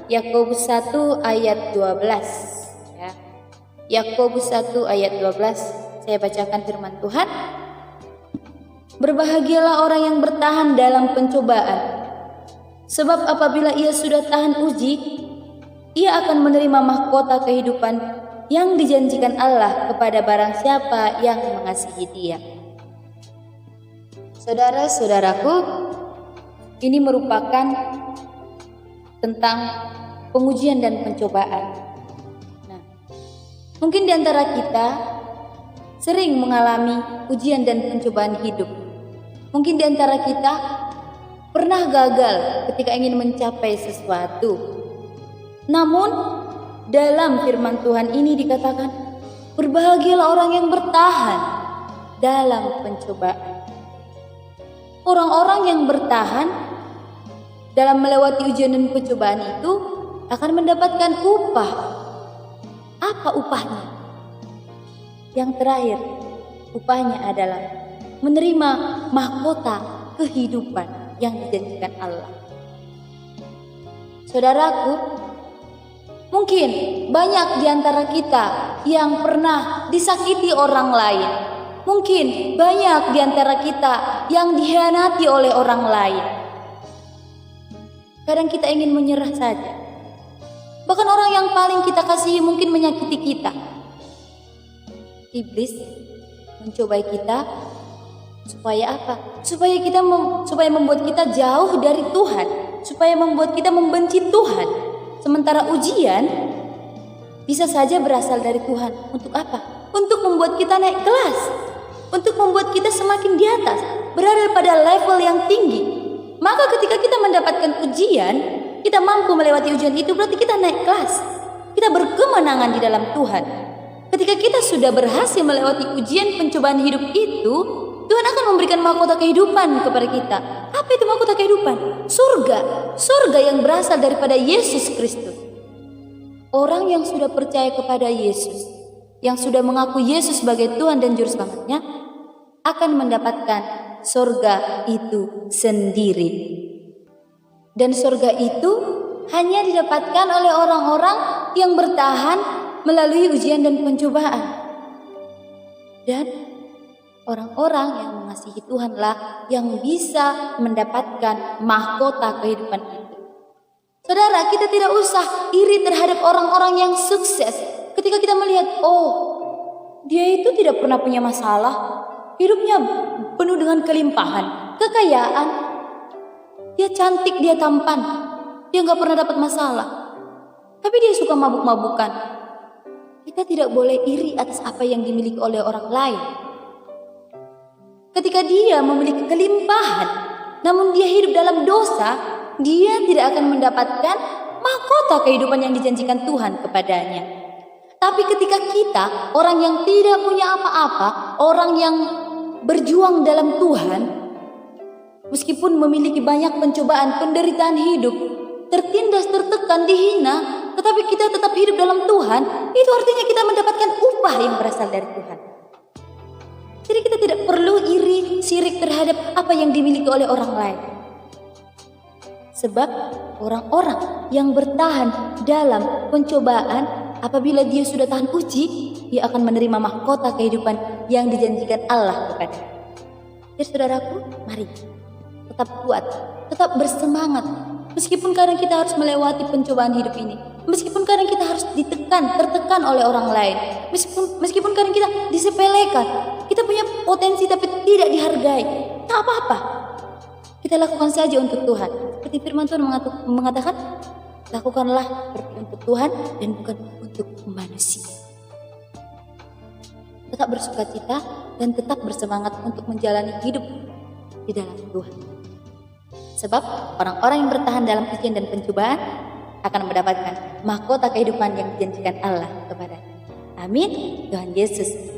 Yakobus 1 ayat 12 ya. Yakobus 1 ayat 12, saya bacakan firman Tuhan. Berbahagialah orang yang bertahan dalam pencobaan, sebab apabila ia sudah tahan uji, ia akan menerima mahkota kehidupan yang dijanjikan Allah kepada barang siapa yang mengasihi Dia. Saudara-saudaraku, ini merupakan tentang pengujian dan pencobaan. Nah, mungkin di antara kita sering mengalami ujian dan pencobaan hidup. Mungkin di antara kita pernah gagal ketika ingin mencapai sesuatu. Namun, dalam firman Tuhan ini dikatakan, berbahagialah orang yang bertahan dalam pencobaan. Orang-orang yang bertahan dalam melewati ujian dan pencobaan itu akan mendapatkan upah. Apa upahnya? Yang terakhir, upahnya adalah menerima mahkota kehidupan yang dijanjikan Allah. Saudaraku, mungkin banyak di antara kita yang pernah disakiti orang lain. Mungkin banyak di antara kita yang dikhianati oleh orang lain. Kadang kita ingin menyerah saja. Bahkan orang yang paling kita kasihi mungkin menyakiti kita. Iblis mencobai kita supaya apa? Supaya membuat kita jauh dari Tuhan, supaya membuat kita membenci Tuhan. Sementara ujian bisa saja berasal dari Tuhan. Untuk apa? Untuk membuat kita naik kelas, untuk membuat kita semakin di atas, berada pada level yang tinggi. Maka ketika kita mendapatkan ujian, kita mampu melewati ujian itu, berarti kita naik kelas. Kita berkemenangan di dalam Tuhan. Ketika kita sudah berhasil melewati ujian pencobaan hidup itu, Tuhan akan memberikan mahkota kehidupan kepada kita. Apa itu mahkota kehidupan? Surga yang berasal daripada Yesus Kristus. Orang yang sudah percaya kepada Yesus, yang sudah mengaku Yesus sebagai Tuhan dan Juru Selamatnya, akan mendapatkan surga itu sendiri. Dan surga itu hanya didapatkan oleh orang-orang yang bertahan melalui ujian dan pencobaan. Dan orang-orang yang mengasihi Tuhanlah yang bisa mendapatkan mahkota kehidupan itu. Saudara, kita tidak usah iri terhadap orang-orang yang sukses. Ketika kita melihat, oh, dia itu tidak pernah punya masalah. Hidupnya penuh dengan kelimpahan, kekayaan. Dia cantik, dia tampan. Dia gak pernah dapat masalah. Tapi dia suka mabuk-mabukan. Kita tidak boleh iri atas apa yang dimiliki oleh orang lain. Ketika dia memiliki kelimpahan, namun dia hidup dalam dosa, dia tidak akan mendapatkan mahkota kehidupan yang dijanjikan Tuhan kepadanya. Tapi ketika kita, orang yang tidak punya apa-apa, orang yang berjuang dalam Tuhan, meskipun memiliki banyak pencobaan, penderitaan hidup, tertindas, tertekan, dihina, tetapi kita tetap hidup dalam Tuhan, itu artinya kita mendapatkan upah yang berasal dari Tuhan. Jadi kita tidak perlu iri, sirik terhadap apa yang dimiliki oleh orang lain. Sebab orang-orang yang bertahan dalam pencobaan, apabila dia sudah tahan uji, dia akan menerima mahkota kehidupan yang dijanjikan Allah kepada. Jadi saudaraku, mari tetap kuat, tetap bersemangat. Meskipun kadang kita harus melewati pencobaan hidup ini, meskipun kadang kita harus tertekan oleh orang lain, meskipun kadang kita disepelekan, kita punya potensi tapi tidak dihargai, tak apa-apa. Kita lakukan saja untuk Tuhan. Seperti firman Tuhan mengatakan, lakukanlah seperti untuk Tuhan dan bukan untuk manusia. Tetap bersukacita dan tetap bersemangat untuk menjalani hidup di dalam Tuhan. Sebab orang-orang yang bertahan dalam ujian dan pencobaan akan mendapatkan mahkota kehidupan yang dijanjikan Allah kepada. Amin. Tuhan Yesus